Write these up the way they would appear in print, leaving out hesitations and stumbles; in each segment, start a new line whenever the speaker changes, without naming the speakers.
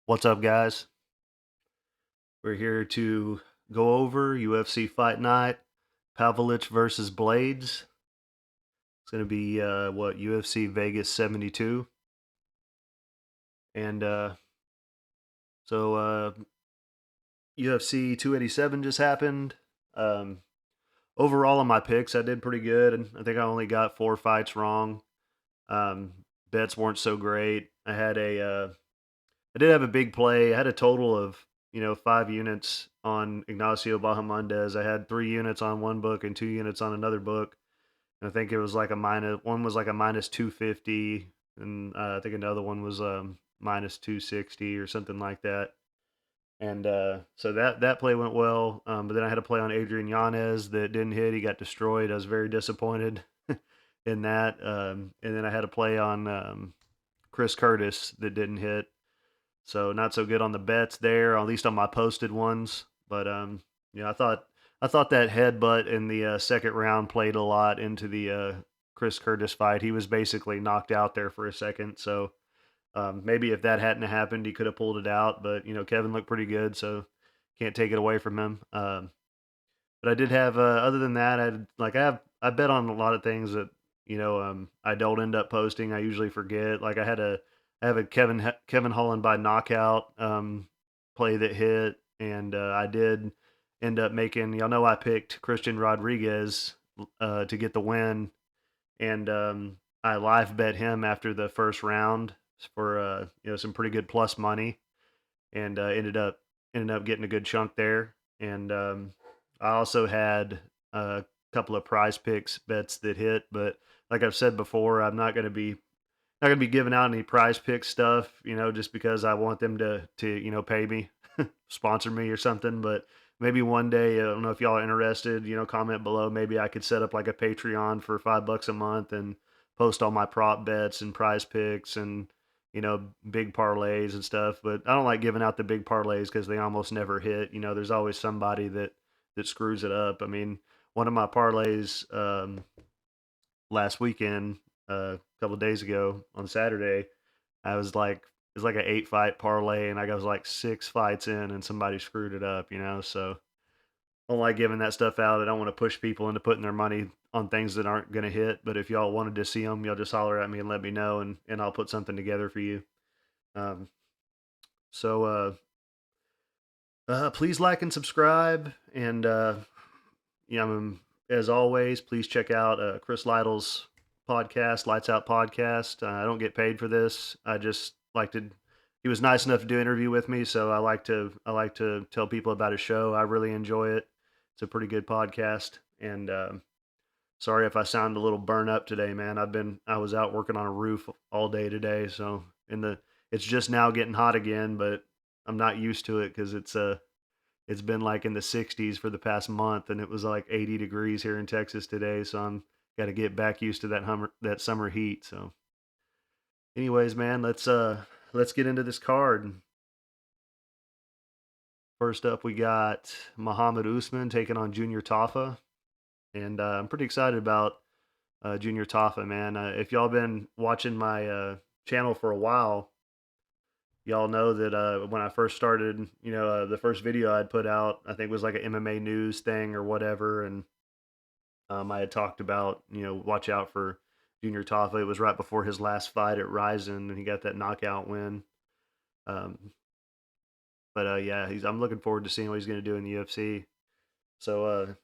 What's up, guys? We're here to go over UFC Fight Night, Pavlovich versus Blaydes. It's going to be UFC Vegas 72, and so UFC 287 just happened. Um, Overall, on my picks, I did pretty good, and I think I only got 4 fights wrong. Um, Bets weren't so great. I did have a big play. I had a total of 5 units on Ignacio Bahamondes. I had 3 units on one book and 2 units on another book. And I think it was like a minus one was like a minus 250, and I think another one was minus 260 or something like that. And so that play went well. But then I had a play on Adrian Yanez that didn't hit. He got destroyed. I was very disappointed in that. And then I had a play on Chris Curtis that didn't hit. So not so good on the bets there, at least on my posted ones. But yeah, I thought that headbutt in the second round played a lot into the Chris Curtis fight. He was basically knocked out there for a second. So maybe if that hadn't happened, he could have pulled it out. But Kevin looked pretty good, so can't take it away from him. But I did have, other than that, I bet on a lot of things that I don't end up posting. I usually forget. Like I have a Kevin Holland by knockout play that hit, and I did end up making. Y'all know I picked Christian Rodriguez to get the win, and I live bet him after the first round for some pretty good plus money, and ended up getting a good chunk there. And I also had a couple of prize picks bets that hit, but like I've said before, I'm not gonna be giving out any prize pick stuff, just because I want them to pay me, sponsor me or something. But maybe one day, I don't know if y'all are interested. Comment below. Maybe I could set up like a Patreon for $5 a month and post all my prop bets and prize picks and big parlays and stuff. But I don't like giving out the big parlays because they almost never hit. There's always somebody that screws it up. I mean, one of my parlays last weekend, a couple of days ago on Saturday, I was like, it was like an 8 fight parlay, and I was like 6 fights in, and somebody screwed it up. So I don't like giving that stuff out. I don't want to push people into putting their money on things that aren't going to hit. But if y'all wanted to see them, y'all just holler at me and let me know, and I'll put something together for you. Um, so please like and subscribe, and as always, please check out Chris Lytle's podcast, Lights Out Podcast. I don't get paid for this. I just like to. He was nice enough to do an interview with me, so I like to tell people about his show. I really enjoy it. It's a pretty good podcast, and sorry if I sound a little burnt up today, man. I was out working on a roof all day today, so it's just now getting hot again, but I'm not used to it because it's been like in the 60s for the past month, and it was like 80 degrees here in Texas today. So I'm got to get back used to that summer heat. So, anyways, man, let's get into this card. First up, we got Muhammad Usman taking on Junior Tafa, and I'm pretty excited about Junior Tafa, man. If y'all been watching my channel for a while, y'all know that when I first started, the first video I'd put out, I think was like an MMA news thing or whatever, and I had talked about, watch out for Junior Tafa. It was right before his last fight at Ryzen, and he got that knockout win. Um, but yeah, I'm looking forward to seeing what he's going to do in the UFC. So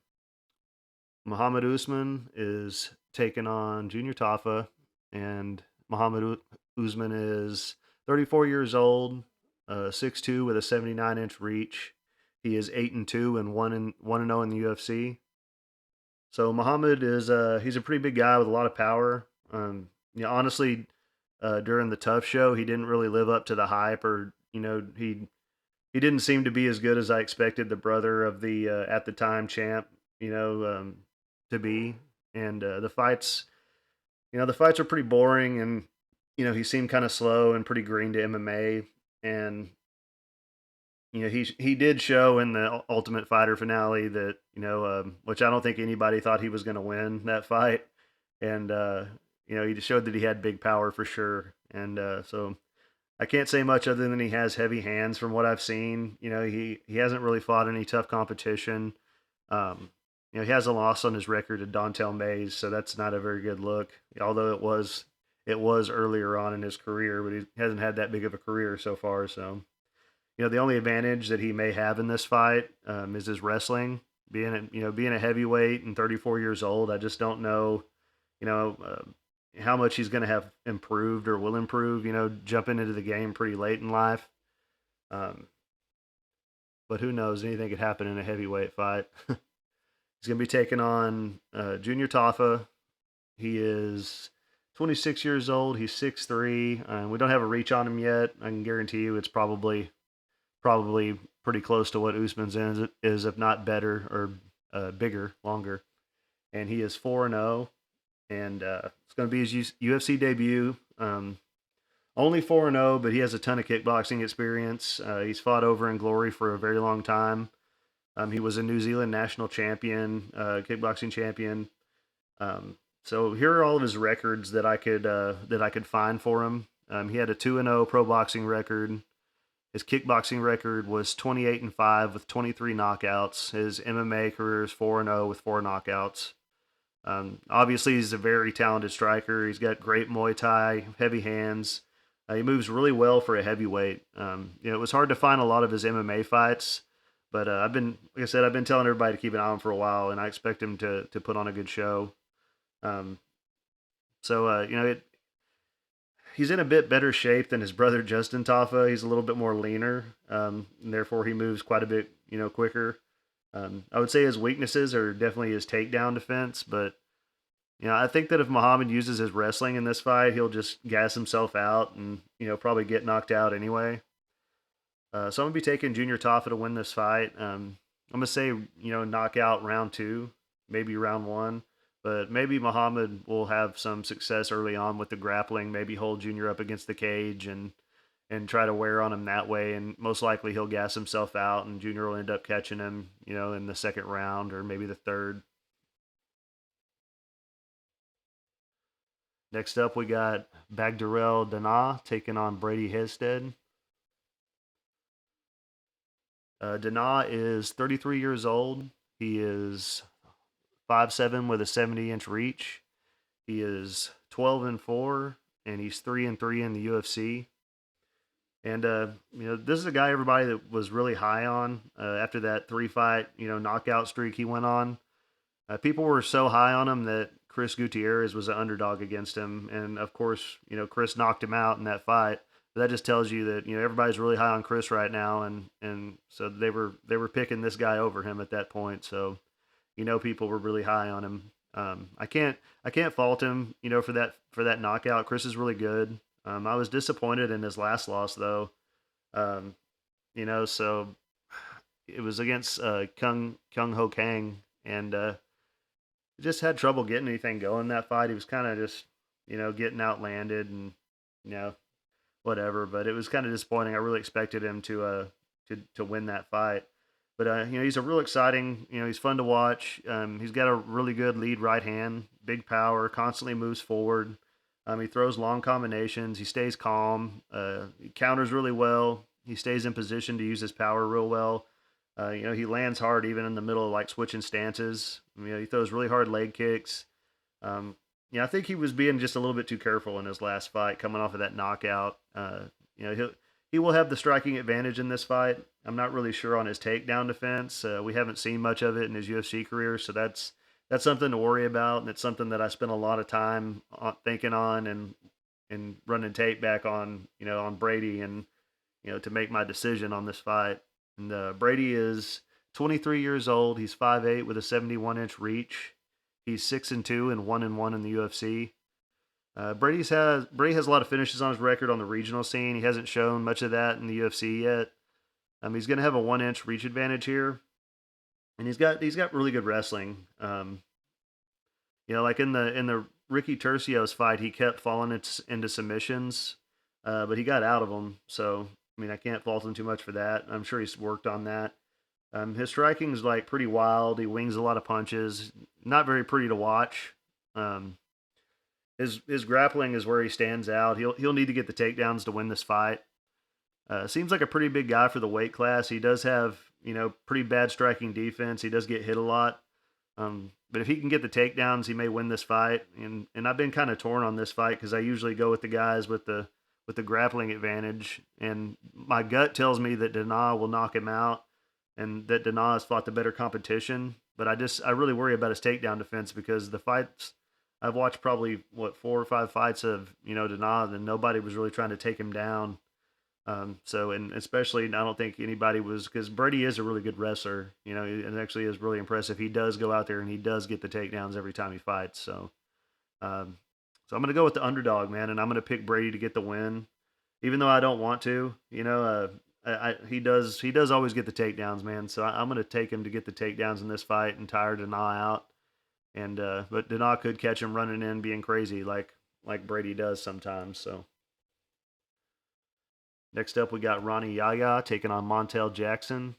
Muhammad Usman is taking on Junior Tafa, and Muhammad Usman is 34 years old, 6'2" with a 79-inch reach. He is 8-2 and 1-0 in the UFC. So Muhammad is he's a pretty big guy with a lot of power. Honestly, during the Tough Show, he didn't really live up to the hype, or he didn't seem to be as good as I expected. The brother of the at the time champ, you know, um, to be, and the fights are pretty boring, and he seemed kind of slow and pretty green to MMA, and he did show in the Ultimate Fighter finale that which I don't think anybody thought he was going to win that fight, and he just showed that he had big power for sure, and so I can't say much other than he has heavy hands from what I've seen. He hasn't really fought any tough competition. Um, he has a loss on his record to Dontel Mays, so that's not a very good look. Although it was earlier on in his career, but he hasn't had that big of a career so far. So the only advantage that he may have in this fight is his wrestling. Being a heavyweight and 34 years old, I just don't know, you know, how much he's going to have improved or will improve. Jumping into the game pretty late in life. Um, but who knows? Anything could happen in a heavyweight fight. He's going to be taking on Junior Tafa. He is 26 years old. He's 6'3". We don't have a reach on him yet. I can guarantee you it's probably pretty close to what Usman's is, if not better or bigger, longer. And he is 4-0, and it's going to be his UFC debut. Only 4-0, but he has a ton of kickboxing experience. He's fought over in Glory for a very long time. He was a New Zealand national champion, kickboxing champion. So here are all of his records that I could find for him. He had a 2-0 pro boxing record. His kickboxing record was 28-5 with 23 knockouts. His MMA career is 4-0 with 4 knockouts. Obviously, he's a very talented striker. He's got great Muay Thai, heavy hands. He moves really well for a heavyweight. It was hard to find a lot of his MMA fights, but like I said, I've been telling everybody to keep an eye on him for a while, and I expect him to put on a good show. Um, so he's in a bit better shape than his brother Justin Tafa. He's a little bit more leaner, and therefore he moves quite a bit, quicker. I would say his weaknesses are definitely his takedown defense, but I think that if Muhammad uses his wrestling in this fight, he'll just gas himself out and probably get knocked out anyway. So I'm gonna be taking Junior Tafa to win this fight. I'm gonna say knockout round 2, maybe round 1. But maybe Muhammad will have some success early on with the grappling, maybe hold Junior up against the cage and try to wear on him that way. And most likely he'll gas himself out, and Junior will end up catching him, in the second round or maybe the third. Next up, we got danaa taking on Blaydes Hiestand. Danaa is 33 years old. He is 5'7" with a 70-inch reach. He is 12-4, and he's 3-3 in the UFC. And this is a guy everybody that was really high on after that 3-fight knockout streak he went on. People were so high on him that Chris Gutierrez was an underdog against him, and of course Chris knocked him out in that fight. But that just tells you that everybody's really high on Chris right now, and so they were picking this guy over him at that point. So people were really high on him. I can't fault him, for that knockout. Chris is really good. I was disappointed in his last loss though. So it was against Kung Ho Kang, and just had trouble getting anything going that fight. He was kind of just getting outlanded and you know whatever. But it was kind of disappointing. I really expected him to win that fight. But he's a real exciting. He's fun to watch. He's got a really good lead right hand, big power, constantly moves forward. He throws long combinations. He stays calm. He counters really well. He stays in position to use his power real well. He lands hard even in the middle of like switching stances. He throws really hard leg kicks. I think he was being just a little bit too careful in his last fight, coming off of that knockout. He will have the striking advantage in this fight. I'm not really sure on his takedown defense. We haven't seen much of it in his UFC career, so that's something to worry about, and it's something that I spent a lot of time thinking on and running tape back on Brady and to make my decision on this fight. And Brady is 23 years old. He's 5'8" with a 71-inch reach. He's 6-2 and 1-1 in the UFC. Brady has a lot of finishes on his record on the regional scene. He hasn't shown much of that in the UFC yet. He's going to have a 1-inch reach advantage here, and he's got really good wrestling. Like in the Ricky Tercios fight, he kept falling into submissions, but he got out of them. So I mean, I can't fault him too much for that. I'm sure he's worked on that. His striking is like pretty wild. He wings a lot of punches. Not very pretty to watch. Um, his grappling is where he stands out. He'll need to get the takedowns to win this fight. Seems like a pretty big guy for the weight class. He does have pretty bad striking defense. He does get hit a lot. But if he can get the takedowns, he may win this fight. And I've been kind of torn on this fight because I usually go with the guys with the grappling advantage. And my gut tells me that danaa will knock him out, and that danaa has fought the better competition. But I really worry about his takedown defense because the fights I've watched probably what 4 or 5 fights of danaa, and nobody was really trying to take him down. And especially, I don't think anybody was, because Brady is a really good wrestler, and actually is really impressive. He does go out there and he does get the takedowns every time he fights. Um, so I'm going to go with the underdog, man, and I'm going to pick Brady to get the win, even though I don't want to. He does always get the takedowns, man. So I'm going to take him to get the takedowns in this fight and tire danaa out. And but danaa could catch him running in, being crazy like Brady does sometimes. So. Next up, we got Yahya taking on Montel Jackson.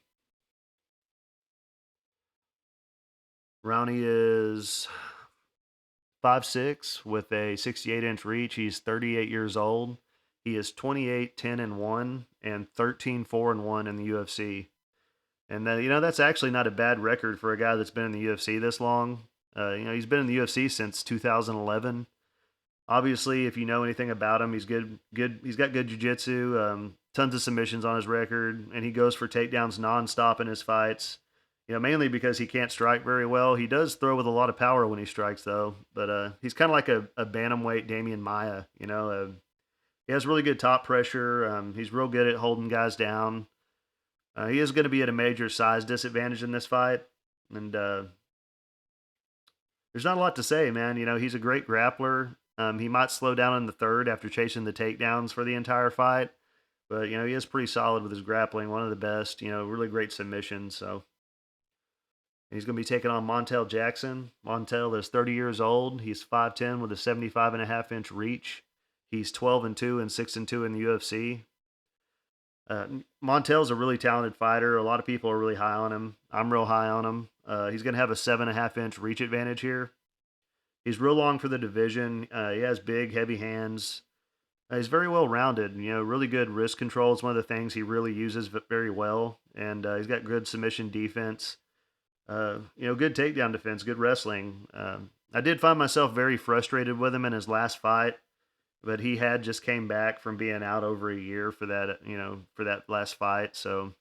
Ronnie is 5'6" with a 68-inch reach. He's 38 years old. He is 28-10-1 and 13-4-1 in the UFC. And that's actually not a bad record for a guy that's been in the UFC this long. He's been in the UFC since 2011. Obviously, if you know anything about him, he's good. Good. He's got good jiu-jitsu. Tons of submissions on his record, and he goes for takedowns nonstop in his fights. Mainly because he can't strike very well. He does throw with a lot of power when he strikes, though. But he's kind of like a bantamweight Damian Maia. He has really good top pressure. He's real good at holding guys down. He is going to be at a major size disadvantage in this fight, and there's not a lot to say, man. He's a great grappler. He might slow down in the third after chasing the takedowns for the entire fight, but he is pretty solid with his grappling. One of the best. Really great submissions. So he's going to be taking on Montel Jackson. Montel is 30 years old. He's 5'10" with a 75.5-inch reach. He's 12-2 and 6-2 in the UFC. Montel's a really talented fighter. A lot of people are really high on him. I'm real high on him. He's going to have a 7.5-inch reach advantage here. He's real long for the division. He has big, heavy hands. He's very well rounded. Really good wrist control is one of the things he really uses very well. And he's got good submission defense. Good takedown defense, good wrestling. I did find myself very frustrated with him in his last fight, but he had just came back from being out over a year for that last fight. So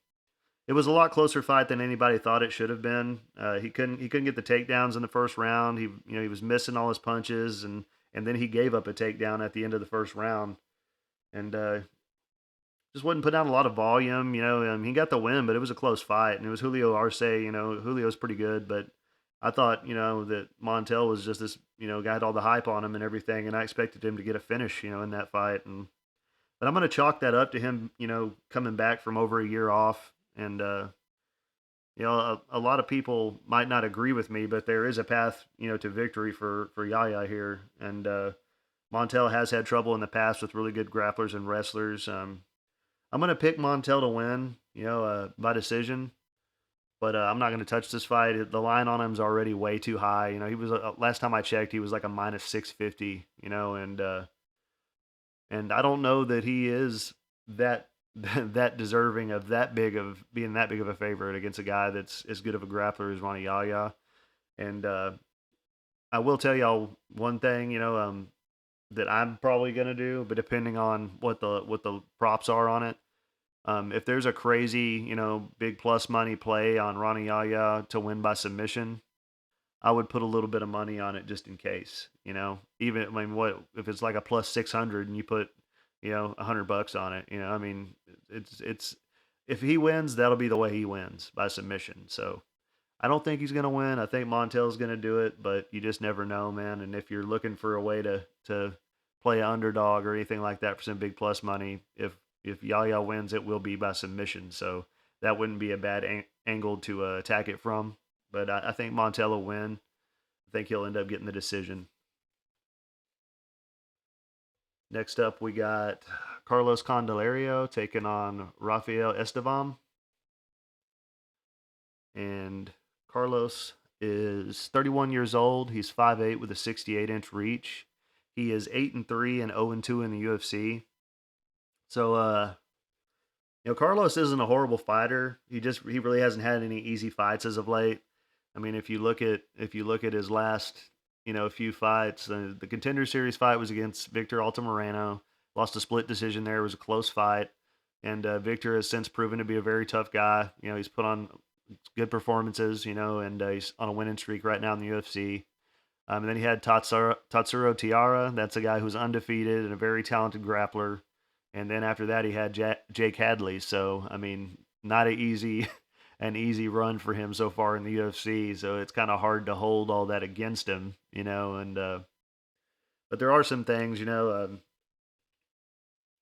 it was a lot closer fight than anybody thought it should have been. He couldn't get the takedowns in the first round. He was missing all his punches, and then he gave up a takedown at the end of the first round, and just wouldn't put down a lot of volume. He got the win, but it was a close fight, and it was Julio Arce. Julio's pretty good, but I thought that Montel was just this guy had all the hype on him and everything, and I expected him to get a finish in that fight, but I'm going to chalk that up to him coming back from over a year off. And a lot of people might not agree with me, but there is a path to victory for Yahya here. And Montel has had trouble in the past with really good grapplers and wrestlers. I'm going to pick Montel to win, by decision. But I'm not going to touch this fight. The line on him is already way too high. He was last time I checked, he was like a minus 650. And I don't know that he is that that deserving of being that big of a favorite against a guy that's as good of a grappler as Ronnie Yahya. And I will tell y'all one thing, that I'm probably gonna do, but depending on what the props are on it, if there's a crazy, big plus money play on Ronnie Yahya to win by submission, I would put a little bit of money on it just in case. Even what if it's like a plus 600 and you put $100 on it. It's if he wins, that'll be the way he wins, by submission. So I don't think he's gonna win. I think Montel's gonna do it, but you just never know, man. And if you're looking for a way to play an underdog or anything like that for some big plus money, if Yahya wins, it will be by submission. So that wouldn't be a bad angle to attack it from. But I think Montel will win. I think he'll end up getting the decision. Next up, we got Carlos Candelario taking on Rafael Estevam. And Carlos is 31 years old. He's 5'8" with a 68-inch reach. He is 8-3 and 0-2 in the UFC. So, Carlos isn't a horrible fighter. He really hasn't had any easy fights as of late. I mean, if you look at his last few fights, the Contender Series fight was against Victor Altamirano. Lost a split decision there. It was a close fight, and Victor has since proven to be a very tough guy. He's put on good performances. And he's on a winning streak right now in the UFC. And then he had Tatsuro Tiara. That's a guy who's undefeated and a very talented grappler. And then after that, he had Jake Hadley. So I mean, not an easy run for him so far in the UFC. So it's kind of hard to hold all that against him. And but there are some things. He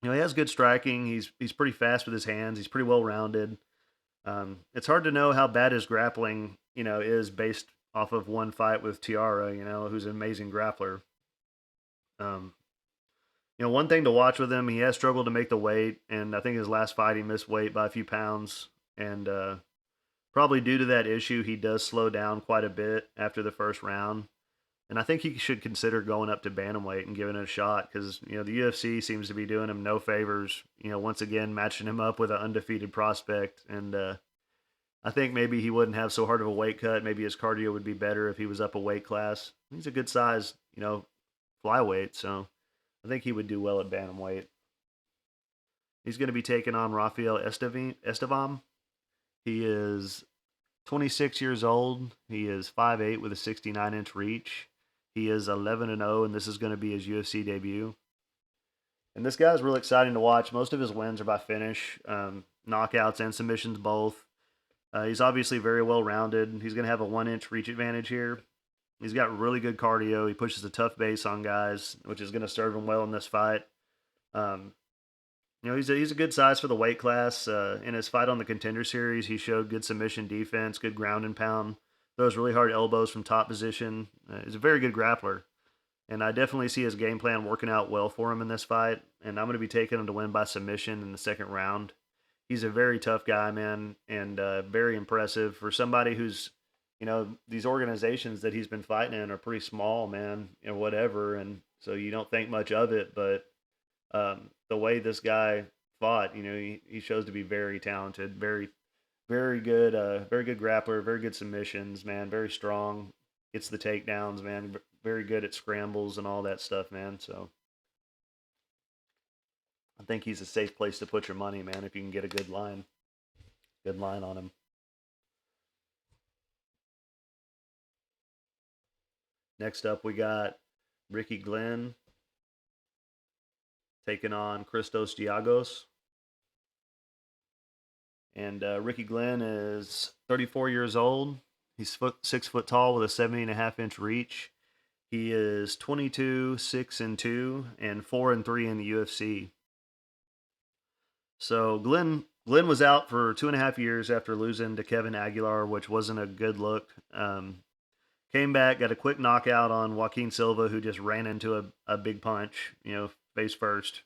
has good striking. He's pretty fast with his hands. He's pretty well rounded. It's hard to know how bad his grappling is based off of one fight with Tiara, who's an amazing grappler. Um, one thing to watch with him, he has struggled to make the weight, and I think his last fight he missed weight by a few pounds, and probably due to that issue, he does slow down quite a bit after the first round. And I think he should consider going up to bantamweight and giving it a shot because the UFC seems to be doing him no favors. Once again matching him up with an undefeated prospect, and I think maybe he wouldn't have so hard of a weight cut. Maybe his cardio would be better if he was up a weight class. He's a good size flyweight, so I think he would do well at bantamweight. He's going to be taking on Rafael Estevam. He is 26 years old. He is 5'8" with a 69-inch reach. He is 11-0, and this is going to be his UFC debut. And this guy's real exciting to watch. Most of his wins are by finish, knockouts and submissions both. He's obviously very well rounded. He's going to have a 1-inch reach advantage here. He's got really good cardio. He pushes a tough base on guys, which is going to serve him well in this fight. Um, he's a good size for the weight class. In his fight on the Contender Series, he showed good submission defense, good ground and pound, throws really hard elbows from top position. He's a very good grappler. And I definitely see his game plan working out well for him in this fight. And I'm going to be taking him to win by submission in the second round. He's a very tough guy, man, and very impressive for somebody who's these organizations that he's been fighting in are pretty small, man, whatever. And so you don't think much of it, but the way this guy fought, he shows to be very talented, very, very good grappler, very good submissions, man, very strong, gets the takedowns, man, very good at scrambles and all that stuff, man. So I think he's a safe place to put your money, man, if you can get a good line on him. Next up, we got Ricky Glen taking on Christos Giagos. And Ricky Glen is 34 years old. He's 6 foot tall with a 70.5-inch reach. He is 22, 6-2, and 4-3 in the UFC. So Glen was out for 2.5 years after losing to Kevin Aguilar, which wasn't a good look. Came back, got a quick knockout on Joaquin Silva, who just ran into a big punch, face first,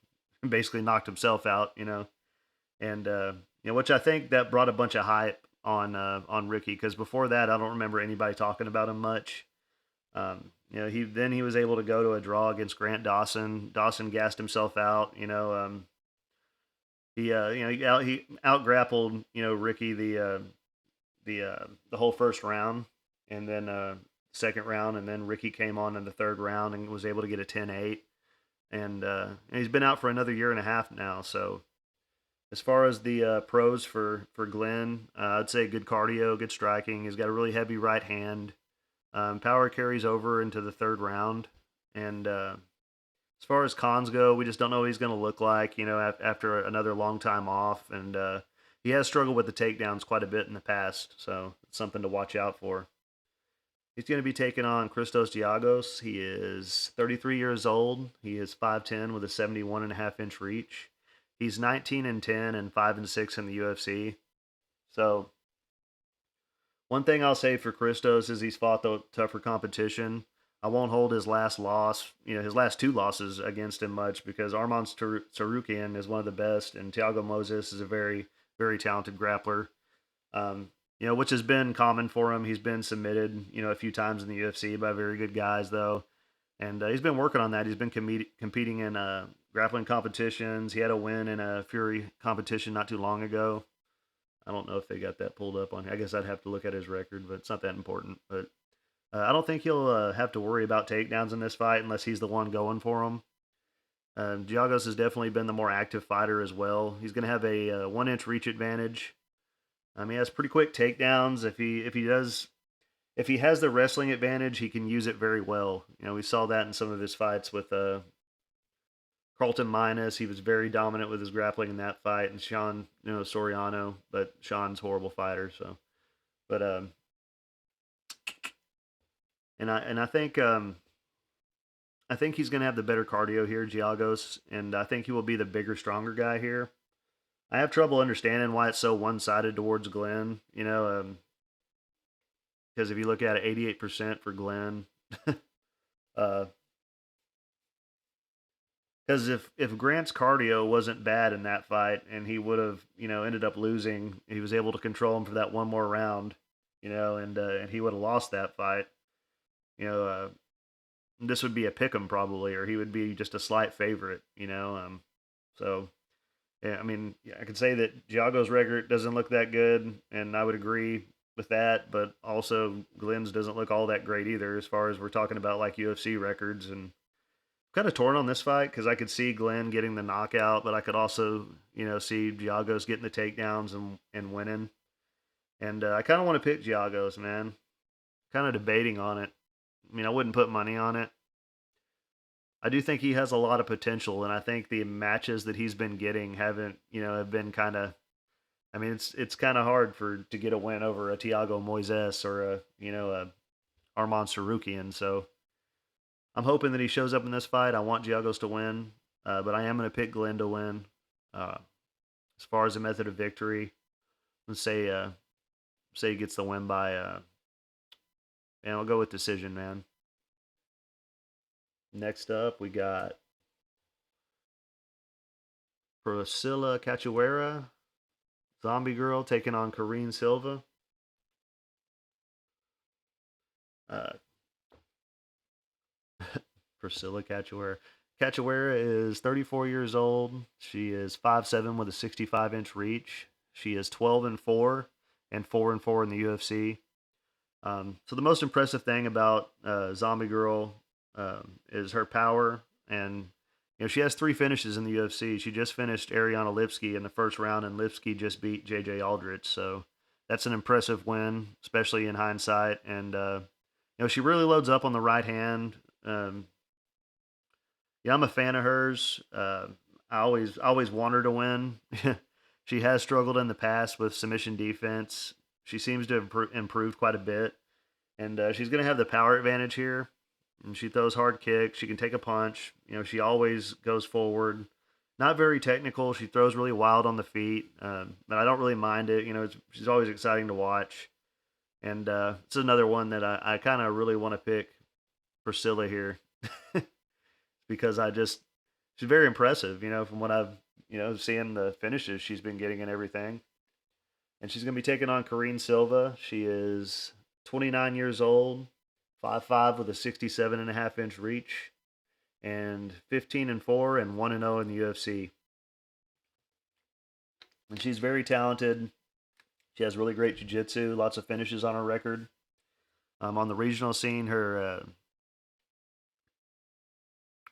basically knocked himself out. And which I think that brought a bunch of hype on Ricky because before that I don't remember anybody talking about him much. He was able to go to a draw against Grant Dawson. Dawson gassed himself out. He out grappled Ricky the whole first round, and then second round, and then Ricky came on in the third round and was able to get a 10-8. And he's been out for another year and a half now. So as far as the pros for Glen, I'd say good cardio, good striking. He's got a really heavy right hand. Power carries over into the third round. And as far as cons go, we just don't know what he's going to look like, after another long time off. And he has struggled with the takedowns quite a bit in the past. So it's something to watch out for. He's going to be taking on Christos Giagos. He is 33 years old. He is 5'10" with a 71.5-inch reach. He's 19-10 and 5-6 in the UFC. So One thing I'll say for Christos is he's fought the tougher competition. I won't hold his last loss, his last two losses against him much because Arman Sarukian is one of the best, and Thiago Moses is a very, very talented grappler. Which has been common for him. He's been submitted, a few times in the UFC by very good guys, though, and he's been working on that. He's been competing in grappling competitions. He had a win in a Fury competition not too long ago. I don't know if they got that pulled up on here. I guess I'd have to look at his record, but it's not that important. But I don't think he'll have to worry about takedowns in this fight unless he's the one going for him. Giagos has definitely been the more active fighter as well. He's going to have a 1 inch reach advantage. He has pretty quick takedowns. If he has the wrestling advantage, he can use it very well. We saw that in some of his fights with Carlton Minus. He was very dominant with his grappling in that fight, and Sean, Soriano, but Sean's a horrible fighter. So, but and I think he's going to have the better cardio here, Giagos, and I think he will be the bigger, stronger guy here. I have trouble understanding why it's so one-sided towards Glen. Because if you look at it, 88% for Glen. uh, Because if Grant's cardio wasn't bad in that fight, and he would have ended up losing, he was able to control him for that one more round, and he would have lost that fight. You know, this would be a pick 'em probably, or he would be just a slight favorite. So yeah, I mean, yeah, I could say that Giago's record doesn't look that good, and I would agree with that. But also, Glenn's doesn't look all that great either, as far as we're talking about like UFC records. And kind of torn on this fight because I could see Glenn getting the knockout, but I could also, see Giagos getting the takedowns and winning. And I kind of want to pick Giagos, man. Kind of debating on it. I mean, I wouldn't put money on it. I do think he has a lot of potential, and I think the matches that he's been getting have been kind of. I mean, it's kind of hard to get a win over a Thiago Moises or a Arman Sarukian. So I'm hoping that he shows up in this fight. I want Giagos to win, but I am going to pick Glenn to win. Uh, as far as a method of victory, let's say he gets the win by, and I'll go with decision, man. Next up, we got Priscilla Cachoeira, Zombie Girl, taking on Karine Silva. Uh, Priscilla Cachoeira. Cachoeira is 34 years old. She is 5'7" with a 65-inch reach. She is 12-4 and 4-4 in the UFC. So the most impressive thing about Zombie Girl is her power, and she has 3 finishes in the UFC. She just finished Ariana Lipsky in the first round, and Lipsky just beat JJ Aldrich. So that's an impressive win, especially in hindsight. And she really loads up on the right hand. Yeah, I'm a fan of hers. I always want her to win. She has struggled in the past with submission defense. She seems to have improved quite a bit, and she's going to have the power advantage here. And she throws hard kicks. She can take a punch. She always goes forward. Not very technical. She throws really wild on the feet, but I don't really mind it. She's always exciting to watch. And it's another one that I kind of really want to pick Priscilla here because she's very impressive, from what I've, seeing the finishes she's been getting and everything. And she's going to be taking on Karine Silva. She is 29 years old, 5'5" with a 67.5-inch reach, and 15-4 and 1-0 in the UFC. And she's very talented. She has really great jiu-jitsu, lots of finishes on her record. On the regional scene,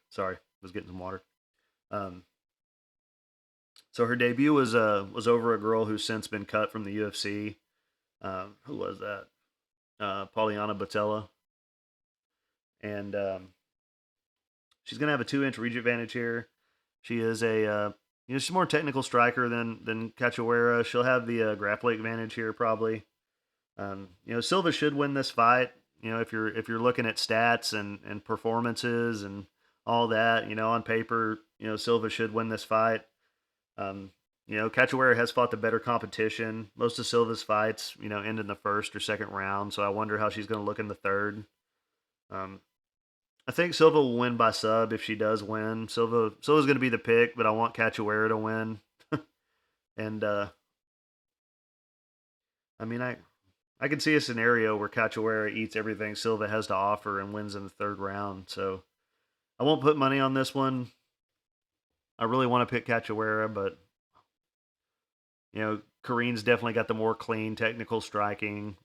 sorry, I was getting some water. So her debut was over a girl who's since been cut from the UFC. Who was that? Pauliana Batella. And she's gonna have a 2-inch reach advantage here. She is she's a more technical striker than Cachoeira. She'll have the grappling advantage here probably. Silva should win this fight. If you're looking at stats and performances and all that, on paper, Silva should win this fight. Cachoeira has fought the better competition. Most of Silva's fights, end in the first or second round. So I wonder how she's going to look in the third. Um, I think Silva will win by sub if she does win. Silva's going to be the pick, but I want Cachoeira to win. And I mean, I can see a scenario where Cachoeira eats everything Silva has to offer and wins in the third round. So I won't put money on this one. I really want to pick Cachoeira, but Kareen's definitely got the more clean technical striking.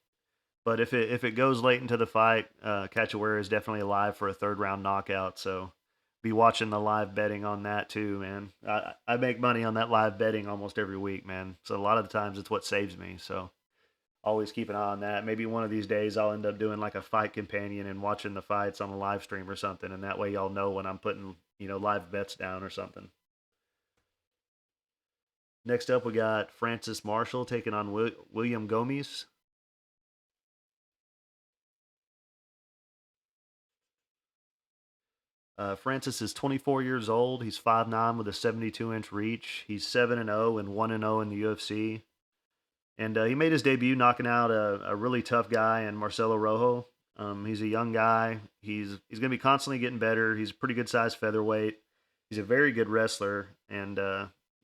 But if it goes late into the fight, Cachoeira is definitely alive for a third round knockout. So be watching the live betting on that too, man. I make money on that live betting almost every week, man. So a lot of the times it's what saves me. So always keep an eye on that. Maybe one of these days I'll end up doing like a fight companion and watching the fights on a live stream or something, and that way y'all know when I'm putting live bets down or something. Next up, we got Francis Marshall taking on William Gomis. Francis is 24 years old. He's 5'9" with a 72-inch reach. He's 7-0 and 1-0 in the UFC. And he made his debut knocking out a really tough guy in Marcelo Rojo. He's a young guy. He's going to be constantly getting better. He's a pretty good sized featherweight. He's a very good wrestler, and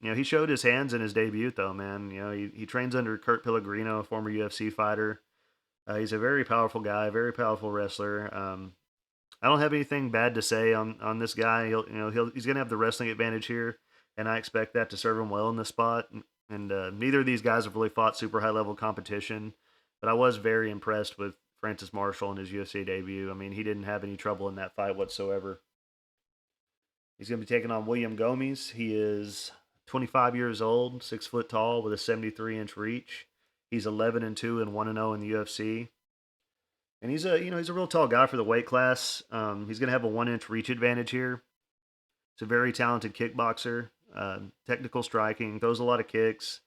he showed his hands in his debut though, man. He trains under Kurt Pellegrino, a former UFC fighter. He's a very powerful guy, very powerful wrestler. I don't have anything bad to say on this guy. He's going to have the wrestling advantage here, and I expect that to serve him well in this spot. And neither of these guys have really fought super high level competition, but I was very impressed with Francis Marshall in his UFC debut. I mean, he didn't have any trouble in that fight whatsoever. He's going to be taking on William Gomis. He is 25 years old, 6 foot tall, with a 73-inch reach. He's 11-2 and 1-0 in the UFC. And he's a real tall guy for the weight class. He's going to have a 1-inch reach advantage here. He's a very talented kickboxer, technical striking, throws a lot of kicks,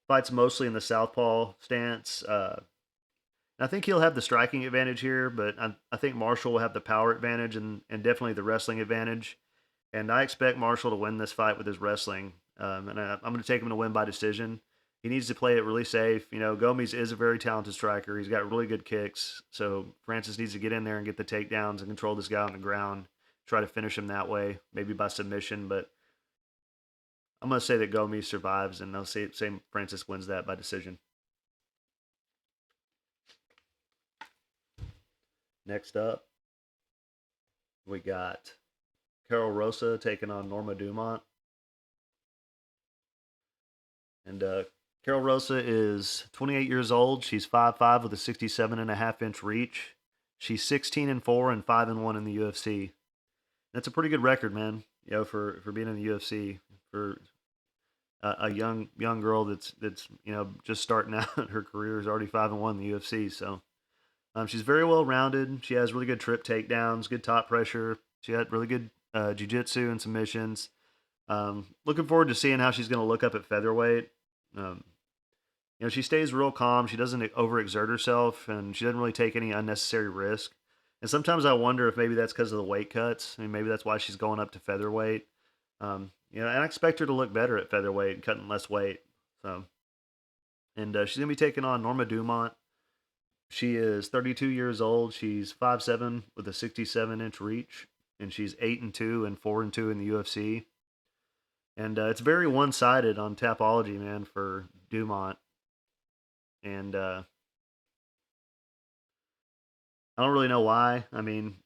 fights mostly in the southpaw stance. I think he'll have the striking advantage here, but I think Marshall will have the power advantage and definitely the wrestling advantage. And I expect Marshall to win this fight with his wrestling. I'm going to take him to win by decision. He needs to play it really safe. Gomes is a very talented striker. He's got really good kicks. So Francis needs to get in there and get the takedowns and control this guy on the ground. Try to finish him that way, maybe by submission. But I'm going to say that Gomes survives, and I'll say Francis wins that by decision. Next up, we got Carol Rosa taking on Norma Dumont. And Carol Rosa is 28 years old. She's 5'5" with a 67.5-inch reach. She's 16-4 and 5-1 in the UFC. That's a pretty good record, man. For being in the UFC, for a young girl that's just starting out her career, is already 5-1 in the UFC. So she's very well rounded. She has really good trip takedowns, good top pressure. She had really good jiu-jitsu and submissions. Looking forward to seeing how she's going to look up at featherweight. She stays real calm. She doesn't overexert herself, and she doesn't really take any unnecessary risk. And sometimes I wonder if maybe that's because of the weight cuts. I mean, maybe that's why she's going up to featherweight. And I expect her to look better at featherweight and cutting less weight. So, and she's gonna be taking on Norma Dumont. She is 32 years old. She's 5'7" with a 67-inch reach, and she's 8-2 and 4-2 in the UFC. And it's very one-sided on Tapology, man, for Dumont. And I don't really know why. I mean,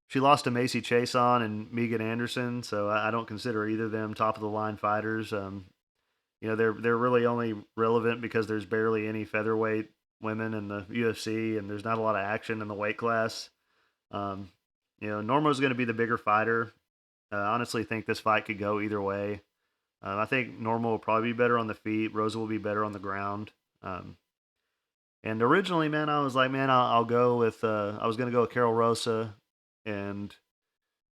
she lost to Macy Chason and Megan Anderson, so I don't consider either of them top of the line fighters. They're really only relevant because there's barely any featherweight women in the UFC, and there's not a lot of action in the weight class. Norma's going to be the bigger fighter. I honestly think this fight could go either way. I think Norma will probably be better on the feet. Rosa will be better on the ground. And originally, man, I was like, man, I'll go with. I was gonna go with Carol Rosa, and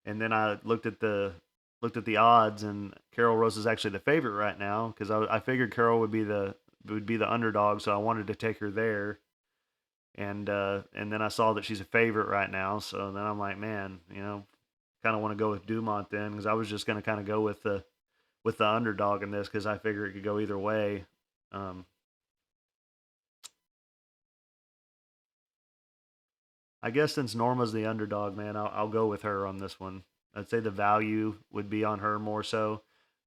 then I looked at the odds, and Carol Rosa's actually the favorite right now because I figured Carol would be the underdog, so I wanted to take her there. And then I saw that she's a favorite right now, so then I'm like, man, kind of want to go with Dumont then because I was just gonna kind of go with the with the underdog in this because I figure it could go either way. Um, I guess since Norma's the underdog, man, I'll go with her on this one. I'd say the value would be on her more so,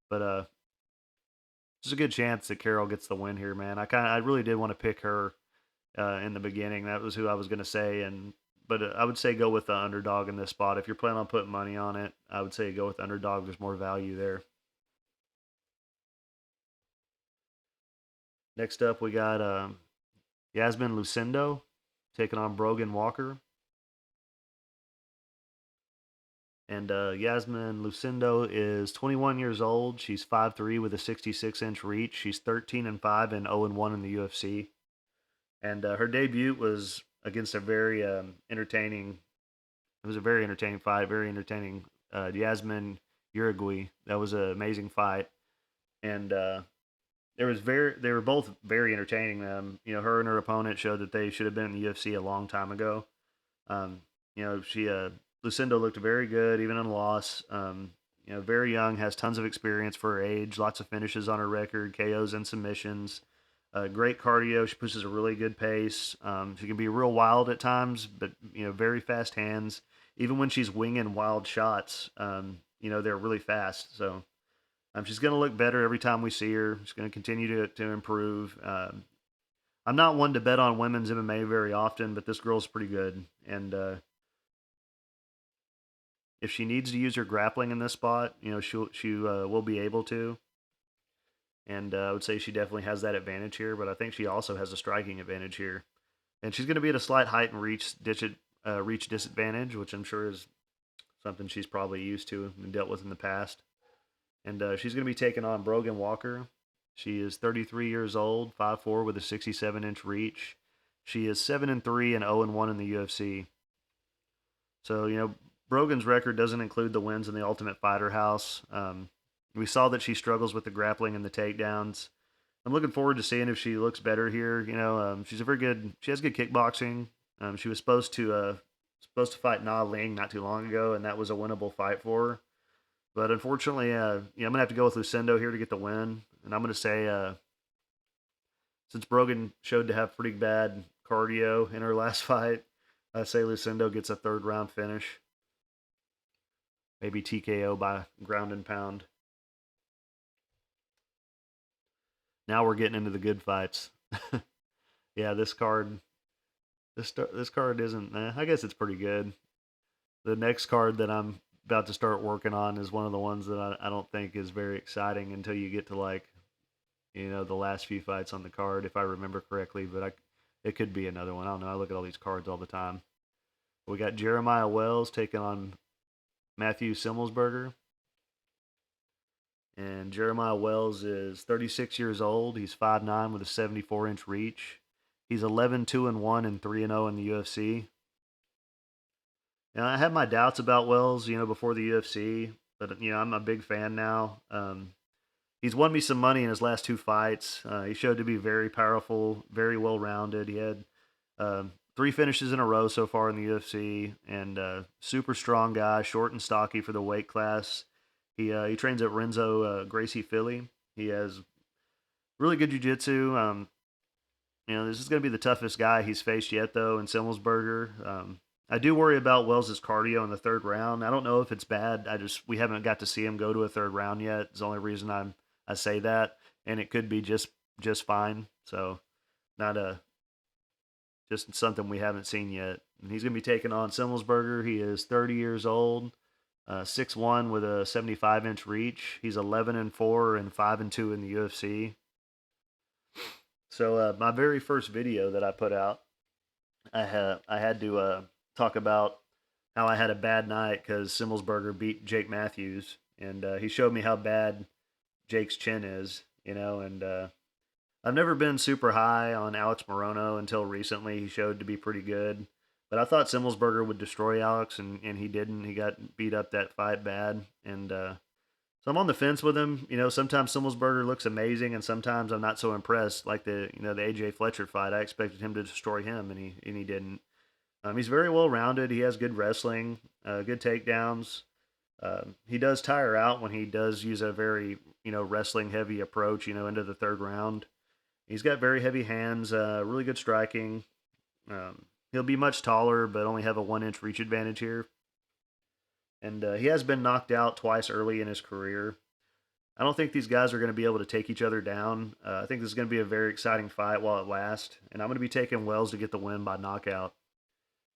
but there's a good chance that Carol gets the win here, man. I really did want to pick her in the beginning. That was who I was going to say, and but I would say go with the underdog in this spot. If you're planning on putting money on it, I would say go with the underdog. There's more value there. Next up, we got Yasmin Lucindo taking on Brogan Walker. And Yasmin Lucindo is 21 years old. She's 5'3" with a 66-inch reach. She's 13-5 and 0-1 in the UFC. And her debut was against a very entertaining. It was a very entertaining fight, very entertaining. Yasmin Uruguay. That was an amazing fight, and they were both very entertaining. Her and her opponent showed that they should have been in the UFC a long time ago. She Lucindo looked very good even in a loss. Very young, has tons of experience for her age, lots of finishes on her record, KOs and submissions. Great cardio. She pushes a really good pace. She can be real wild at times, but very fast hands. Even when she's winging wild shots, they're really fast. So she's going to look better every time we see her. She's going to continue to improve. I'm not one to bet on women's MMA very often, but this girl's pretty good. And if she needs to use her grappling in this spot, she will be able to. And I would say she definitely has that advantage here, but I think she also has a striking advantage here. And she's going to be at a slight height and reach disadvantage, which I'm sure is something she's probably used to and dealt with in the past. And she's going to be taking on Brogan Walker. She is 33 years old, 5'4" with a 67-inch reach. She is 7-3 and 0-1 in the UFC. So Brogan's record doesn't include the wins in the Ultimate Fighter House. We saw that she struggles with the grappling and the takedowns. I'm looking forward to seeing if she looks better here. She's a very good. She has good kickboxing. She was supposed to fight Na Ling not too long ago, and that was a winnable fight for her. But unfortunately, I'm gonna have to go with Lucindo here to get the win. And I'm gonna say, since Brogan showed to have pretty bad cardio in her last fight, I say Lucindo gets a third round finish, maybe TKO by ground and pound. Now we're getting into the good fights. Yeah, this card isn't. I guess it's pretty good. The next card that I'm about to start working on is one of the ones that I don't think is very exciting until you get to the last few fights on the card, if I remember correctly. But it could be another one. I don't know. I look at all these cards all the time. We got Jeremiah Wells taking on Matthew Semelsberger. And Jeremiah Wells is 36 years old. He's 5'9" with a 74-inch reach. He's 11-2-1 and 3-0 in the UFC. Now, I had my doubts about Wells, before the UFC, but I'm a big fan now. He's won me some money in his last two fights. He showed to be very powerful, very well rounded. He had 3 finishes in a row so far in the UFC, and super strong guy, short and stocky for the weight class. He trains at Renzo Gracie Philly. He has really good jiu-jitsu. This is going to be the toughest guy he's faced yet, though, in Semelsberger. I do worry about Wells' cardio in the third round. I don't know if it's bad. We haven't got to see him go to a third round yet. It's the only reason I say that, and it could be just fine. So, not just something we haven't seen yet. And he's going to be taking on Semelsberger. He is 30 years old, 6'1" with a 75-inch reach. He's 11-4 and 5-2 in the UFC. So my very first video that I put out, I had to talk about how I had a bad night because Semelsberger beat Jake Matthews, and he showed me how bad Jake's chin is, and I've never been super high on Alex Morono until recently. He showed to be pretty good, but I thought Semelsberger would destroy Alex, and he didn't. He got beat up that fight bad, and so I'm on the fence with him. Sometimes Semelsberger looks amazing, and sometimes I'm not so impressed. Like the AJ Fletcher fight, I expected him to destroy him, and he didn't. He's very well rounded. He has good wrestling, good takedowns. He does tire out when he does use a very wrestling heavy approach. Into the third round. He's got very heavy hands, really good striking. He'll be much taller, but only have a 1 inch reach advantage here. And he has been knocked out twice early in his career. I don't think these guys are going to be able to take each other down. I think this is going to be a very exciting fight while it lasts. And I'm going to be taking Wells to get the win by knockout.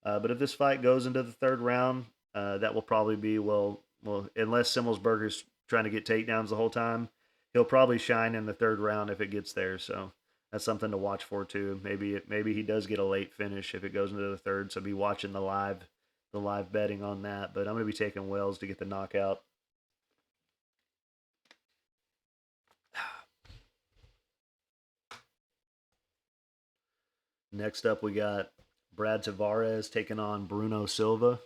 But if this fight goes into the third round, that will probably be unless Semelsberger's trying to get takedowns the whole time, he'll probably shine in the third round if it gets there. So that's something to watch for too. Maybe he does get a late finish if it goes into the third. So be watching the live betting on that. But I'm going to be taking Wells to get the knockout. Next up, we got Brad Tavares taking on Bruno Silva.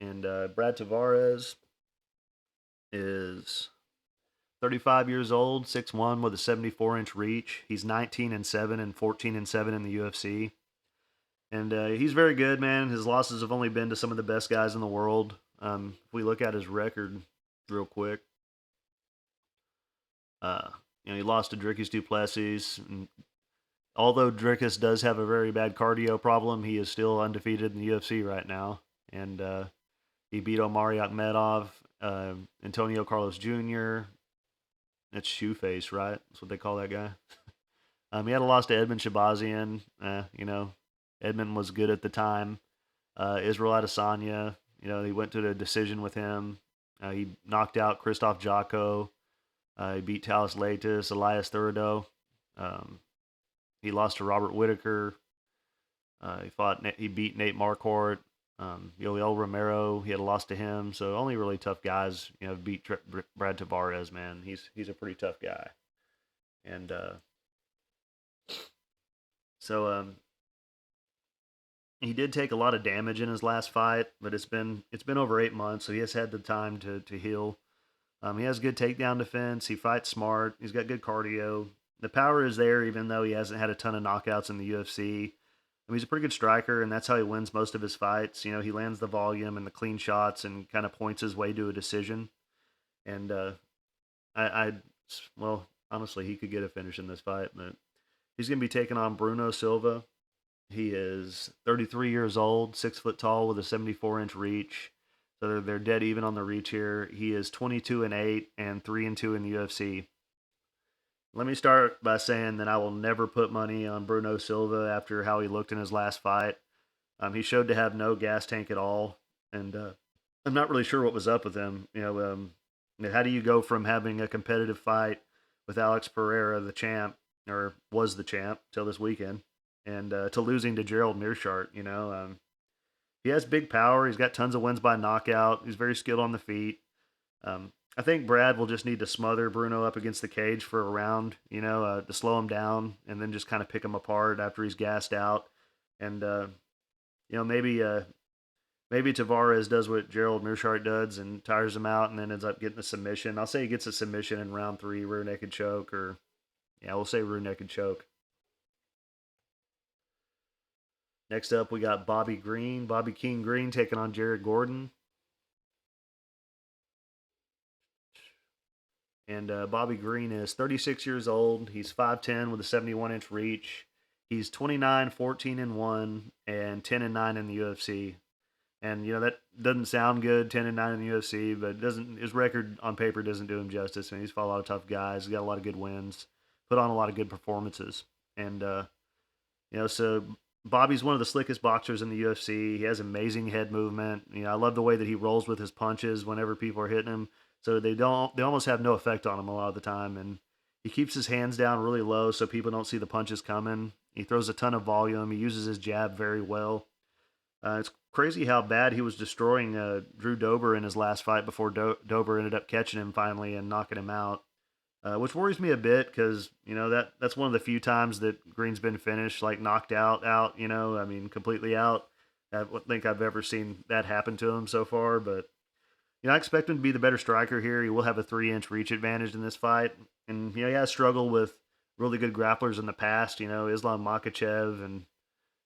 And Brad Tavares is 35 years old, 6'1", with a 74-inch reach. He's 19-7 and 14-7 in the UFC. And he's very good, man. His losses have only been to some of the best guys in the world. If we look at his record real quick, uh, he lost to Dricus du Plessis. And although Dricus does have a very bad cardio problem, he is still undefeated in the UFC right now. And he beat Omari Akhmedov, Antonio Carlos Jr. That's Shoeface, right? That's what they call that guy. He had a loss to Edmund Shabazian. Edmund was good at the time. Israel Adesanya, he went to the decision with him. He knocked out Christoph Jocko. He beat Talis Leitis, Elias Thurido. He lost to Robert Whitaker. He beat Nate Marquardt. Yoel Romero, he had a loss to him. So only really tough guys, beat Brad Tavares, man. He's a pretty tough guy. And so he did take a lot of damage in his last fight, but it's been over 8 months, so he has had the time to heal. He has good takedown defense. He fights smart. He's got good cardio. The power is there, even though he hasn't had a ton of knockouts in the UFC. He's a pretty good striker, and that's how he wins most of his fights. He lands the volume and the clean shots and kind of points his way to a decision. And well, honestly, he could get a finish in this fight, but he's going to be taking on Bruno Silva. He is 33 years old, 6 foot tall, with a 74-inch reach. So they're dead even on the reach here. He is 22-8 and 3-2 in the UFC. Let me start by saying that I will never put money on Bruno Silva after how he looked in his last fight. He showed to have no gas tank at all, and I'm not really sure what was up with him. How do you go from having a competitive fight with Alex Pereira, the champ, or was the champ till this weekend, and to losing to Gerald Meerschaert? He has big power. He's got tons of wins by knockout. He's very skilled on the feet. I think Brad will just need to smother Bruno up against the cage for a round, to slow him down, and then just kind of pick him apart after he's gassed out. And maybe Tavares does what Gerald Meerschaert does and tires him out, and then ends up getting a submission. I'll say he gets a submission in round 3, rear naked choke, or we'll say rear naked choke. Next up, we got Bobby King Green taking on Jared Gordon. And Bobby Green is 36 years old. He's 5'10" with a 71-inch reach. He's 29, 14 and 1, and 10 and 9 in the UFC. And that doesn't sound good, 10 and 9 in the UFC, but his record on paper doesn't do him justice. I mean, he's fought a lot of tough guys. He's got a lot of good wins, put on a lot of good performances, and so Bobby's one of the slickest boxers in the UFC. He has amazing head movement. I love the way that he rolls with his punches whenever people are hitting him. So they almost have no effect on him a lot of the time, and he keeps his hands down really low so people don't see the punches coming. He throws a ton of volume. He uses his jab very well. It's crazy how bad he was destroying Drew Dober in his last fight before Dober ended up catching him finally and knocking him out, which worries me a bit because that's one of the few times that Green's been finished, like knocked out. I mean, completely out. I don't think I've ever seen that happen to him so far, but I expect him to be the better striker here. He will have a 3-inch reach advantage in this fight. And, he has struggled with really good grapplers in the past, Islam Makhachev and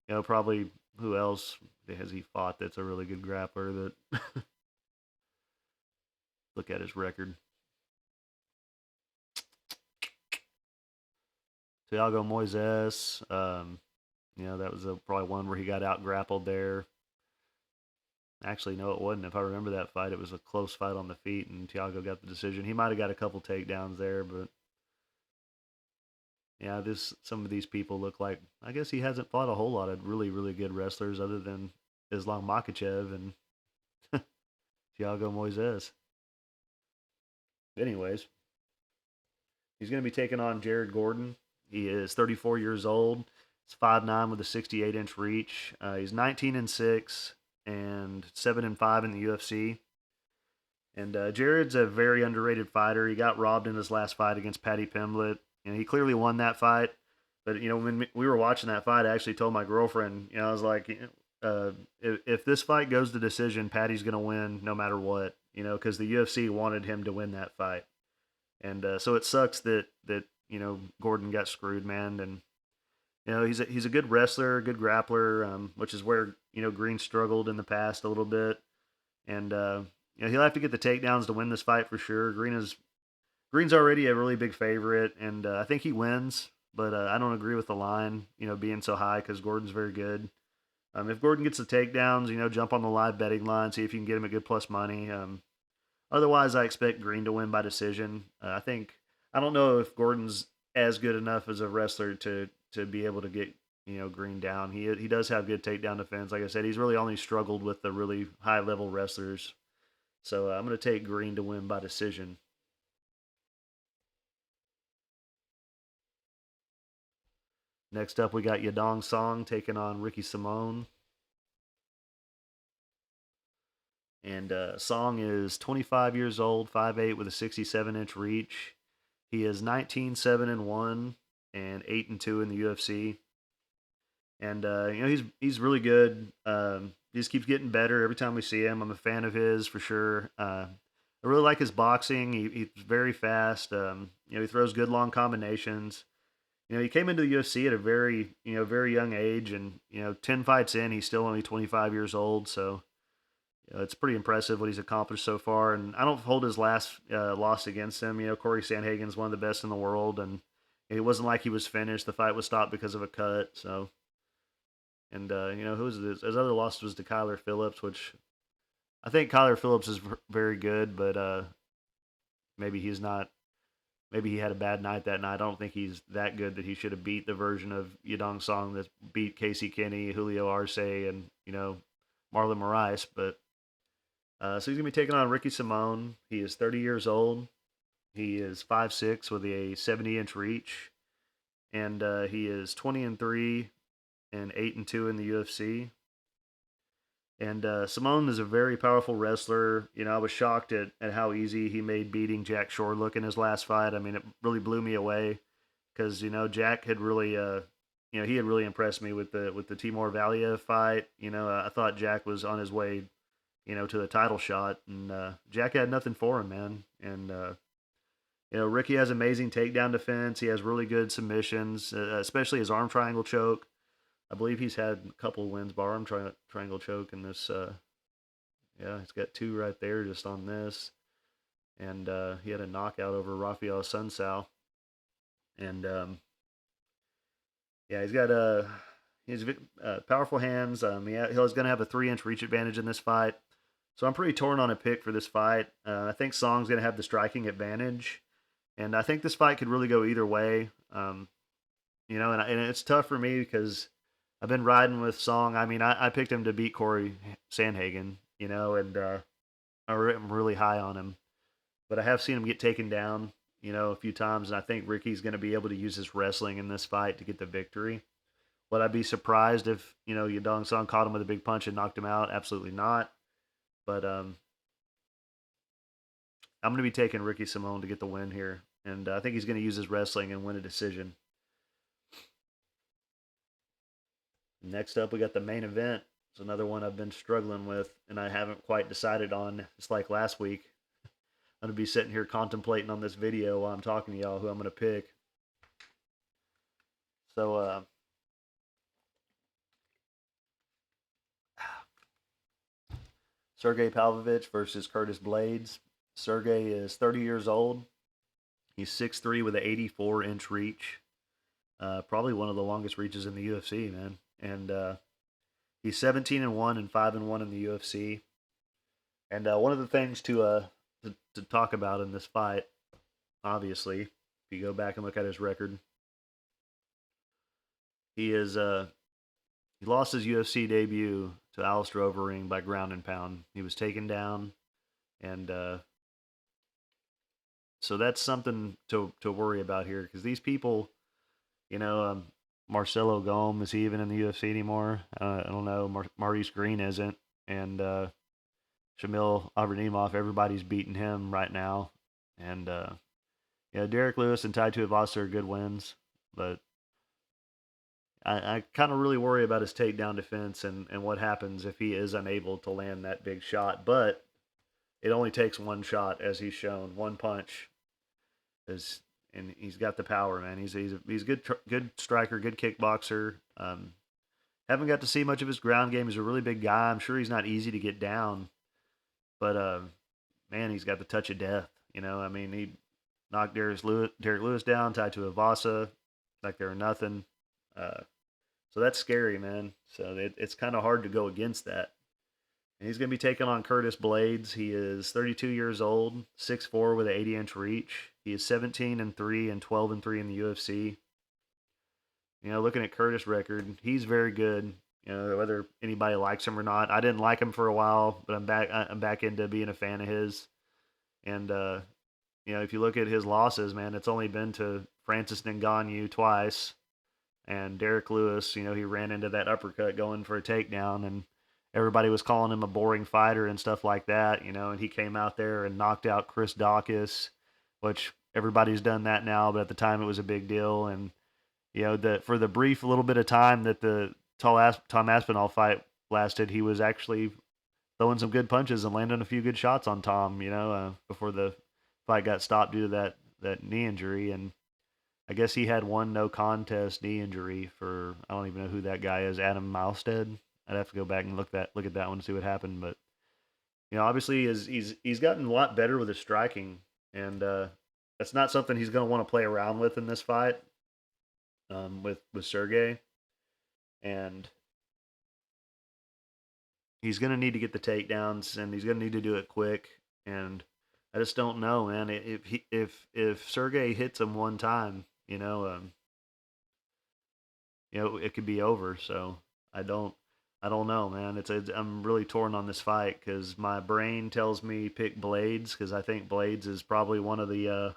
Probably who else has he fought that's a really good grappler that look at his record. Thiago Moises, that was probably one where he got out grappled there. Actually, no, it wasn't. If I remember that fight, it was a close fight on the feet, and Thiago got the decision. He might have got a couple takedowns there, but yeah, this some of these people look like. I guess he hasn't fought a whole lot of really, really good wrestlers other than Islam Makhachev and Thiago Moises. Anyways, he's going to be taking on Jared Gordon. He is 34 years old. He's 5'9" with a 68-inch reach. He's 19-6 and 7-5 in the UFC. And Jared's a very underrated fighter. He got robbed in his last fight against Paddy Pimblett, and he clearly won that fight. But when we were watching that fight, I actually told my girlfriend, I was like, if this fight goes to decision, Paddy's going to win no matter what, because the UFC wanted him to win that fight. And so it sucks that Gordon got screwed, man. And he's a good wrestler, good grappler, which is where Green struggled in the past a little bit. And he'll have to get the takedowns to win this fight for sure. Green's already a really big favorite, and I think he wins. But I don't agree with the line, being so high because Gordon's very good. If Gordon gets the takedowns, jump on the live betting line, see if you can get him a good plus money. Otherwise, I expect Green to win by decision. I don't know if Gordon's as good enough as a wrestler to be able to get Green down. He does have good takedown defense. Like I said, he's really only struggled with the really high level wrestlers. So I'm going to take Green to win by decision. Next up, we got Yadong Song taking on Ricky Simone. And Song is 25 years old, 5'8" with a 67-inch reach. He is 19-7-1 and 8-2 in the UFC. And he's really good. He just keeps getting better every time we see him. I'm a fan of his for sure. I really like his boxing. He's very fast. He throws good long combinations. He came into the UFC at a very young age, and 10 fights in, he's still only 25 years old. So it's pretty impressive what he's accomplished so far. And I don't hold his last loss against him. Corey Sandhagen's one of the best in the world, and it wasn't like he was finished. The fight was stopped because of a cut. So, and who was this? His other loss was to Kyler Phillips, which I think Kyler Phillips is very good, but maybe he's not. Maybe he had a bad night that night. I don't think he's that good that he should have beat the version of Yadong Song that beat Casey Kenny, Julio Arce, and Marlon Moraes. But so he's gonna be taking on Ricky Simone. He is 30 years old. He is 5'6" with a 70-inch reach, and he is 20-3 and 8-2 in the UFC. And Simone is a very powerful wrestler. I was shocked at how easy he made beating Jack Shore look in his last fight. I mean, it really blew me away because Jack had really he had really impressed me with the Timur Valiev fight. I thought Jack was on his way to the title shot, and Jack had nothing for him, man. And Ricky has amazing takedown defense. He has really good submissions, especially his arm triangle choke. I believe he's had a couple wins by arm triangle choke in this. He's got 2 right there just on this. And he had a knockout over Rafael Sunsao. And he's got powerful hands. He's going to have a 3-inch reach advantage in this fight. So I'm pretty torn on a pick for this fight. I think Song's going to have the striking advantage. And I think this fight could really go either way. And it's tough for me because I've been riding with Song. I mean, I picked him to beat Corey Sandhagen, and I'm really high on him. But I have seen him get taken down, a few times, and I think Ricky's going to be able to use his wrestling in this fight to get the victory. Would I be surprised if, Yadong Song caught him with a big punch and knocked him out? Absolutely not. But I'm going to be taking Ricky Simone to get the win here. And I think he's going to use his wrestling and win a decision. Next up, we got the main event. It's another one I've been struggling with, and I haven't quite decided on. It's like last week. I'm going to be sitting here contemplating on this video while I'm talking to y'all who I'm going to pick. So, Sergey Pavlovich versus Curtis Blaydes. Sergey is 30 years old. He's 6'3" with an 84-inch reach. Probably one of the longest reaches in the UFC, man. And he's 17-1 and 5-1 in the UFC. And one of the things to talk about in this fight, obviously, if you go back and look at his record, he is he lost his UFC debut to Alistair Overeem by ground and pound. He was taken down, and so that's something to worry about here because these people, you know, Marcelo Gomes, is he even in the UFC anymore? I don't know. Maurice Green isn't, and Shamil Avranimov, everybody's beating him right now, and yeah, Derek Lewis and Tai Tuivasa are good wins, but I kind of really worry about his takedown defense and what happens if he is unable to land that big shot. But it only takes one shot, as he's shown, one punch, is and he's got the power, man. He's a good striker, good kickboxer. Haven't got to see much of his ground game. He's a really big guy. I'm sure he's not easy to get down, but man, he's got the touch of death. You know, I mean, he knocked Derek Lewis down, tied to Ivasa like they were nothing. Uh, so that's scary, man. So it's kind of hard to go against that. And he's going to be taking on Curtis Blaydes. He is 32 years old, 6'4" with an 80-inch reach. He is 17-3 and 12-3 in the UFC. You know, looking at Curtis' record, he's very good. You know, whether anybody likes him or not, I didn't like him for a while, but I'm back. I'm back into being a fan of his. And you know, if you look at his losses, man, it's only been to Francis Ngannou twice, and Derek Lewis. You know, he ran into that uppercut going for a takedown, and everybody was calling him a boring fighter and stuff like that. You know, and he came out there and knocked out Chris Dawkins, which everybody's done that now, but at the time it was a big deal. And you know, for the brief little bit of time that the Tom Aspinall fight lasted, he was actually throwing some good punches and landing a few good shots on Tom. You know, before the fight got stopped due to that knee injury. And I guess he had one no contest knee injury for, I don't even know who that guy is, Adam Milstead. I'd have to go back and look at that one and see what happened. But you know, obviously he's gotten a lot better with his striking, and that's not something he's going to want to play around with in this fight, with Sergey. And he's going to need to get the takedowns, and he's going to need to do it quick. And I just don't know, man. If Sergey hits him one time, it could be over. So I don't I don't know, man. I'm really torn on this fight because my brain tells me pick Blaydes because I think Blaydes is probably one of the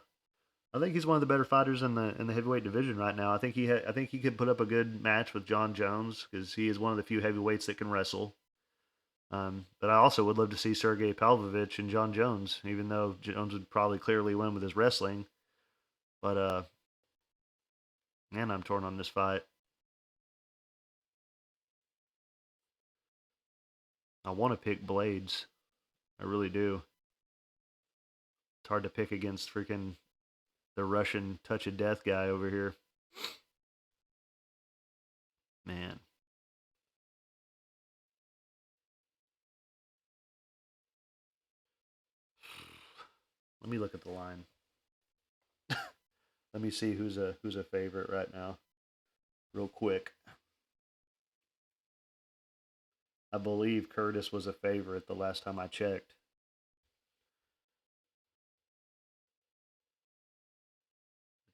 I think he's one of the better fighters in the heavyweight division right now. I think he could put up a good match with John Jones because he is one of the few heavyweights that can wrestle. But I also would love to see Sergey Pavlovich and John Jones, even though Jones would probably clearly win with his wrestling. But man, I'm torn on this fight. I want to pick Blaydes. I really do. It's hard to pick against freaking the Russian touch of death guy over here. Man, let me look at the line. Let me see who's a favorite right now, real quick. I believe Curtis was a favorite the last time I checked.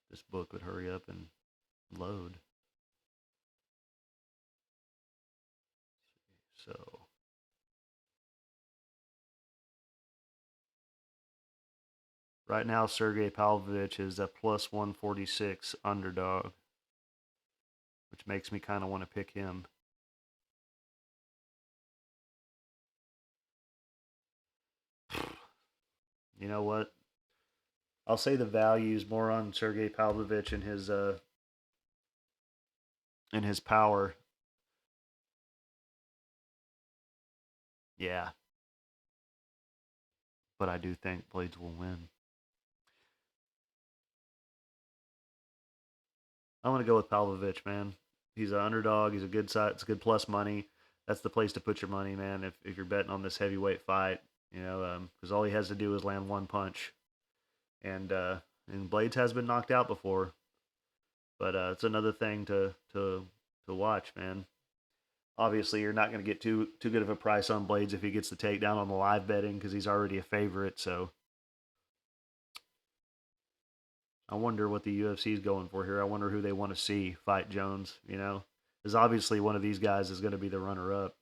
This book would hurry up and load. So right now, Sergey Pavlovich is a plus 146 underdog, which makes me kind of want to pick him. You know what? I'll say the value's more on Sergey Pavlovich and his power. Yeah, but I do think Blaydes will win. I'm gonna go with Pavlovich, man. He's an underdog. He's a good side. It's good plus money. that's the place to put your money, man. If you're betting on this heavyweight fight, because all he has to do is land one punch, and Blaydes has been knocked out before, but it's another thing to watch, man. Obviously, you're not going to get too good of a price on Blaydes if he gets the takedown on the live betting because he's already a favorite. So I wonder what the UFC is going for here. I wonder who they want to see fight Jones. Because obviously one of these guys is going to be the runner-up.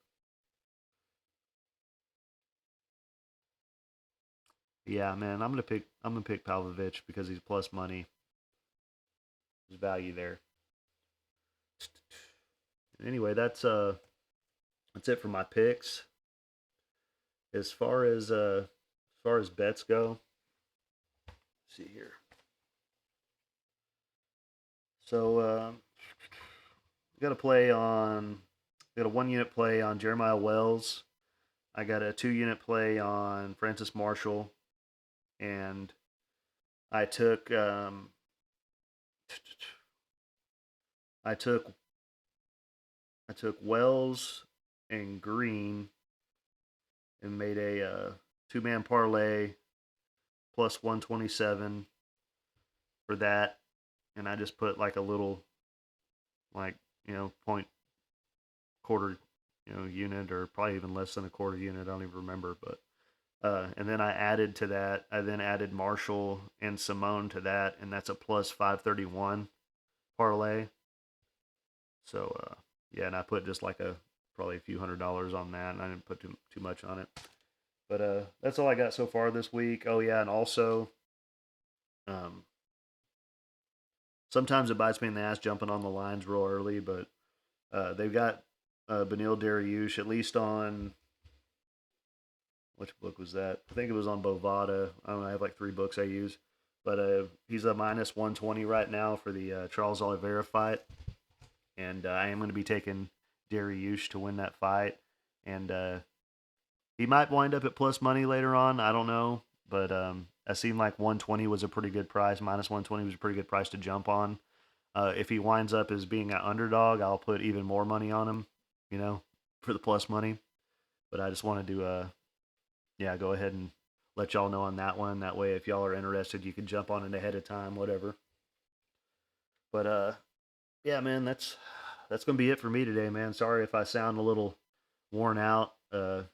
Yeah, man, I'm gonna pick Pavlovich because he's plus money. There's value there. Anyway, that's it for my picks. As far as bets go, let's see here. So got a play on got a 1 unit play on Jeremiah Wells. I got a 2 unit play on Francis Marshall, and I took I took I took Wells and Green and made a 2-man parlay plus 127 for that, and I just put like a little, like, point quarter unit, or probably even less than a quarter unit. I don't even remember, but and then I then added Marshall and Simone to that, and that's a plus 531 parlay. So yeah, and I put just like probably a few $100s on that, and I didn't put too much on it. But that's all I got so far this week. Oh yeah, and also um, sometimes it bites me in the ass jumping on the lines real early, but they've got Benil Dariush, at least on, which book was that? I think it was on Bovada. I don't know. I have like 3 books I use, but he's a minus 120 right now for the Charles Oliveira fight, and I am going to be taking Dariush to win that fight, and he might wind up at plus money later on. I don't know, but I seemed like 120 was a pretty good price. Minus 120 was a pretty good price to jump on. If he winds up as being an underdog, I'll put even more money on him, for the plus money. But I just wanted to, yeah, go ahead and let y'all know on that one. That way, if y'all are interested, you can jump on it ahead of time, whatever. But yeah, man, that's gonna be it for me today, man. Sorry if I sound a little worn out. I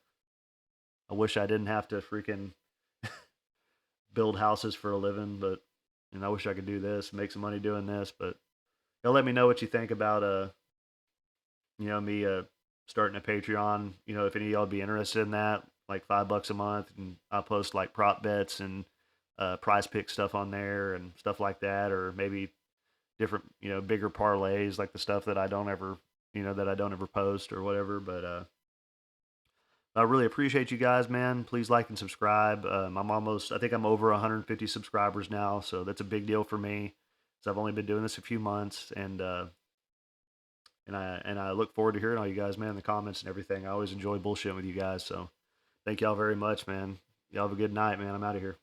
wish I didn't have to freaking build houses for a living, but I wish I could do this, make some money doing this. But y'all let me know what you think about me starting a Patreon. If any of y'all be interested in that, like $5 a month, and I'll post like prop bets and prize pick stuff on there and stuff like that, or maybe different, bigger parlays, like the stuff that I don't ever, post or whatever. But I really appreciate you guys, man. Please like and subscribe. I think I'm over 150 subscribers now, so that's a big deal for me. So I've only been doing this a few months, and I look forward to hearing all you guys, man, in the comments and everything. I always enjoy bullshitting with you guys. So thank y'all very much, man. Y'all have a good night, man. I'm out of here.